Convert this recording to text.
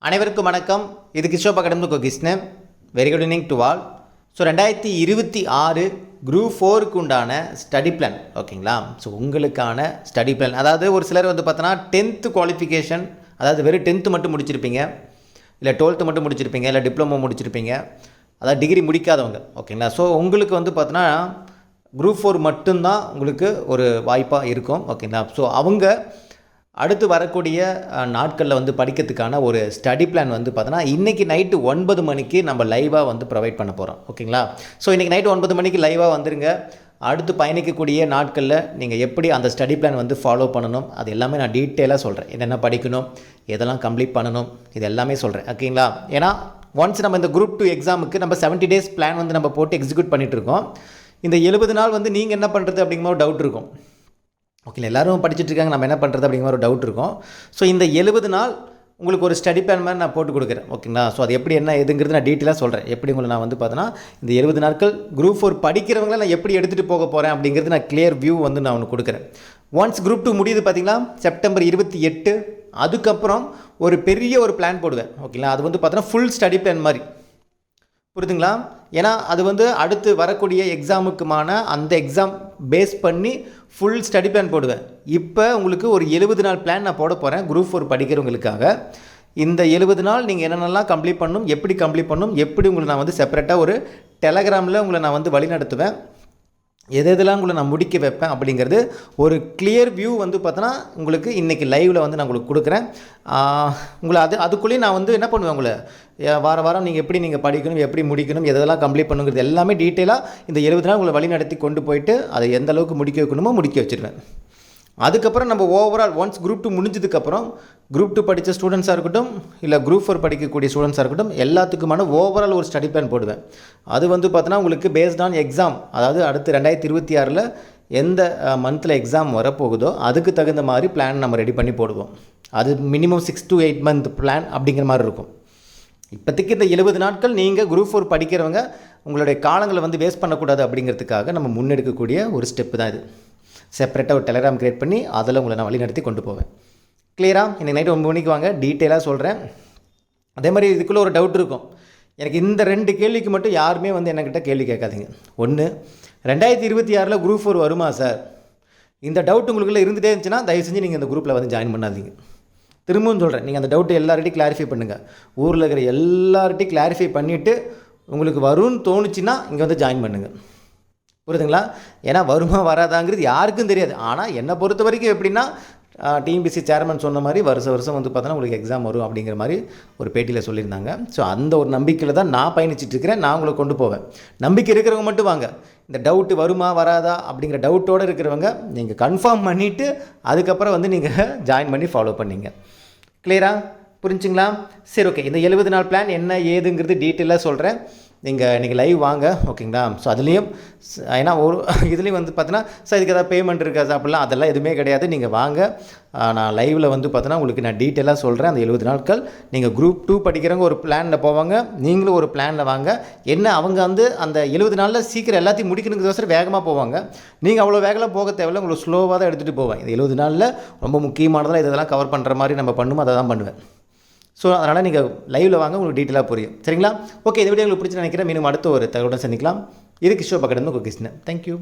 அனைவருக்கும் வணக்கம். இது கிஷோப் academy Krishnan. Very good evening to all. So 2026 group 4க்கு உண்டான ஸ்டடி பிளான் ஓகேங்களா. ஸோ உங்களுக்கான ஸ்டடி பிளான், அதாவது ஒரு சிலர் வந்து பார்த்தோன்னா 10th குவாலிஃபிகேஷன், அதாவது வெறும் 10th மட்டும் முடிச்சிருப்பீங்க, இல்லை 12th மட்டும் முடிச்சிருப்பீங்க, இல்லை டிப்ளமோ முடிச்சிருப்பீங்க, அதாவது டிகிரி முடிக்காதவங்க ஓகேங்களா. ஸோ உங்களுக்கு வந்து பார்த்தோன்னா குரூப் 4 மட்டும்தான் உங்களுக்கு ஒரு வாய்ப்பாக இருக்கும் ஓகேங்களா. ஸோ அவங்க அடுத்து வரக்கூடிய நாட்களில் வந்து படிக்கிறதுக்கான ஒரு ஸ்டடி பிளான் வந்து பார்த்தோன்னா இன்றைக்கி நைட்டு 9 மணிக்கு நம்ம லைவாக வந்து ப்ரொவைட் பண்ண போகிறோம் ஓகேங்களா. ஸோ இன்றைக்கி நைட்டு 9 மணிக்கு லைவாக வந்துருங்க. அடுத்து பயணிக்கக்கூடிய நாட்களில் நீங்கள் எப்படி அந்த ஸ்டடி பிளான் வந்து ஃபாலோ பண்ணணும், அது எல்லாமே நான் டீட்டெயிலாக சொல்கிறேன். என்னென்ன படிக்கணும், எதெல்லாம் கம்ப்ளீட் பண்ணணும், இது எல்லாமே சொல்கிறேன் ஓகேங்களா. ஏன்னா ஒன்ஸ் நம்ம இந்த குரூப் 2 எக்ஸாமுக்கு நம்ம 70 டேஸ் பிளான் வந்து நம்ம போட்டு எக்ஸிக்யூட் பண்ணிகிட்ருக்கோம். இந்த 70 நாள் வந்து நீங்கள் என்ன பண்ணுறது அப்படிங்கிற ஒரு டவுட் இருக்கும் ஓகே. எல்லோரும் படிச்சுட்டு இருக்காங்க, நம்ம என்ன பண்ணுறது அப்படிங்கிற ஒரு டவுட் இருக்கும். ஸோ இந்த 70 நாள் உங்களுக்கு ஒரு ஸ்டடி பிளான் மாதிரி நான் போட்டு கொடுக்குறேன் ஓகேங்களா. ஸோ அது எப்படி என்ன எதுங்கிறது நான் டீட்டெயிலாக சொல்கிறேன். எப்படி உங்களை நான் வந்து பார்த்தோன்னா இந்த 70 நாட்கள் குரூப் 4 படிக்கிறவங்கள நான் எப்படி எடுத்துகிட்டு போக போகிறேன் அப்படிங்கிறது நான் கிளியர் வியூ வந்து நான் ஒன்று கொடுக்குறேன். ஒன்ஸ் குரூப் 2 முடியுது பார்த்தீங்களா, செப்டம்பர் 28, அதுக்கப்புறம் ஒரு பெரிய ஒரு பிளான் போடுவேன் ஓகேங்களா. அது வந்து பார்த்தோன்னா ஃபுல் ஸ்டடி பிளான் மாதிரி, புரியுதுங்களா. ஏன்னா அது வந்து அடுத்து வரக்கூடிய எக்ஸாமுக்குமான அந்த எக்ஸாம் பேஸ் பண்ணி ஃபுல் ஸ்டடி பிளான் போடுவேன். இப்போ உங்களுக்கு ஒரு 70 நாள் பிளான் நான் போட போகிறேன் குரூப் 4 படிக்கிறவங்களுக்காக. இந்த 70 நாள் நீங்கள் என்னென்னலாம் கம்ப்ளீட் பண்ணணும், எப்படி கம்ப்ளீட் பண்ணணும், எப்படி உங்களை நான் வந்து செப்பரேட்டாக ஒரு டெலகிராமில் உங்களை நான் வந்து வழி நடத்துவேன், எதெல்லாம் உங்களை நான் முடிக்க வைப்பேன் அப்படிங்கிறது ஒரு கிளியர் வியூ வந்து பார்த்தோன்னா உங்களுக்கு இன்றைக்கி லைவில் வந்து நான் உங்களுக்கு கொடுக்குறேன். உங்களை அதுக்குள்ளேயே நான் வந்து என்ன பண்ணுவேன், உங்களை வாரம் நீங்கள் எப்படி நீங்கள் படிக்கணும், எப்படி முடிக்கணும், எதெல்லாம் கம்ப்ளீட் பண்ணுங்கிறது எல்லாமே டீட்டெயிலாக இந்த 70 நாள் உங்களை வழி நடத்தி கொண்டு போயிட்டு அதை எந்த அளவுக்கு முடிக்க வைக்கணுமோ முடிக்க வச்சுருவேன். அதுக்கப்புறம் நம்ம ஓவரால் ஒன்ஸ் குரூப் 2 முடிஞ்சதுக்கப்புறம் குரூப் 2 படித்த ஸ்டூடெண்ட்ஸாக இருக்கட்டும், இல்லை குரூப் 4 படிக்கக்கூடிய ஸ்டூடெண்ட்ஸாக இருக்கட்டும், எல்லாத்துக்குமான ஓவரால் ஒரு ஸ்டடி பிளான் போடுவேன். அது வந்து பார்த்தோன்னா உங்களுக்கு பேஸ்ட் ஆன் எக்ஸாம், அதாவது அடுத்து 2026 எந்த மந்தில் எக்ஸாம் வரப்போகுதோ அதுக்கு தகுந்த மாதிரி பிளான் நம்ம ரெடி பண்ணி போடுவோம். அது மினிமம் 6 to 8 மந்த் பிளான் அப்படிங்கிற மாதிரி இருக்கும். இப்போதைக்கு இந்த 70 நாட்கள் நீங்கள் குரூப் 4 படிக்கிறவங்க உங்களுடைய காலங்களை வந்து வேஸ்ட் பண்ணக்கூடாது அப்படிங்கிறதுக்காக நம்ம முன்னெடுக்கக்கூடிய ஒரு ஸ்டெப்பு தான் இது. செப்பரேட்டாக ஒரு டெலகிராம் க்ரியேட் பண்ணி அதில் உங்களை நான் வழி நடத்தி கொண்டு போவேன். கிளியராக இன்றைக்கி நைட்டு 9 மணிக்கு வாங்க, டீட்டெயிலாக சொல்கிறேன். அதே மாதிரி இதுக்குள்ளே ஒரு டவுட் இருக்கும். எனக்கு இந்த 2 கேள்விக்கு மட்டும் யாருமே வந்து என்கிட்ட கேள்வி கேட்காதீங்க. ஒன்று, 2026 குரூப் 4 வருமா சார், இந்த டவுட் உங்களுக்குள்ளே இருந்துகிட்டே இருந்துச்சுன்னா தயவு செஞ்சு நீங்கள் இந்த குரூப்பில் வந்து ஜாயின் பண்ணாதீங்க. திரும்பவும் சொல்கிறேன், நீங்கள் அந்த டவுட்டை எல்லார்ட்டையும் கிளாரிஃபை பண்ணுங்கள். ஊரில் இருக்கிற எல்லார்ட்டையும் கிளாரிஃபை பண்ணிவிட்டு உங்களுக்கு வரும்னு தோணுச்சுன்னா இங்கே வந்து ஜாயின் பண்ணுங்கள். புரியுதுங்களா. ஏன்னா வருமா வராதாங்கிறது யாருக்கும் தெரியாது. ஆனால் என்னை பொறுத்த வரைக்கும் எப்படின்னா, டிஎன்பிஎஸ்சி சேர்மன் சொன்ன மாதிரி வருஷம் வந்து பார்த்தோன்னா உங்களுக்கு எக்ஸாம் வரும் அப்படிங்கிற மாதிரி ஒரு பேட்டியில் சொல்லியிருந்தாங்க. ஸோ அந்த ஒரு நம்பிக்கையில் தான் நான் பயணிச்சிட்ருக்கிறேன். நான் உங்களை கொண்டு போவேன். நம்பிக்கை இருக்கிறவங்க மட்டும் வாங்க. இந்த டவுட்டு வருமா வராதா அப்படிங்கிற டவுட்டோடு இருக்கிறவங்க நீங்கள் கன்ஃபார்ம் பண்ணிவிட்டு அதுக்கப்புறம் வந்து நீங்கள் ஜாயின் பண்ணி ஃபாலோ பண்ணிங்க. கிளியராக புரிஞ்சுங்களா. சரி ஓகே. இந்த 70 நாள் பிளான் என்ன ஏதுங்கிறது டீட்டெயிலாக சொல்கிறேன். நீங்கள் இன்றைக்கி லைவ் வாங்க ஓகேங்களா. ஸோ அதுலேயும் ஏன்னா ஒரு இதுலேயும் வந்து பார்த்தோன்னா சார் இதுக்கு ஏதாவது பேமெண்ட் இருக்கா சார் அப்படிலாம் அதெல்லாம் எதுவுமே கிடையாது. நீங்கள் வாங்க, நான் லைவில் வந்து பார்த்தோன்னா உங்களுக்கு நான் டீட்டெயிலாக சொல்கிறேன். அந்த 70 நாட்கள் நீங்கள் குரூப் 2 படிக்கிறவங்க ஒரு பிளானில் போவாங்க, நீங்களும் ஒரு பிளானில் வாங்க. என்ன அவங்க வந்து அந்த 70 நாளில் சீக்கிரம் எல்லாத்தையும் முடிக்கணுங்கிறதோசரம் வேகமாக போவாங்க. நீங்கள் அவ்வளோ வேகமாக போக தேவையில்லை, உங்களுக்கு ஸ்லோவாக தான் எடுத்துகிட்டு போவேன். இந்த 70 நாளில் ரொம்ப முக்கியமானதெல்லாம் இதெல்லாம் கவர் பண்ணுற மாதிரி நம்ம பண்ணுமோ அதை தான் பண்ணுவேன். ஸோ அதனால் நீங்கள் லைவில் வாங்க, உங்களுக்கு டீட்டெயிலாக புரியும். சரிங்களா. ஓகே, இந்த வீடியோ உங்களுக்கு பிடிச்சி நினைக்கிறேன். மீண்டும் அடுத்த ஒரு தகவலுடன் சந்திக்கலாம். இது கிஷோப் அகாடமி கிருஷ்ணன். தேங்க்யூ.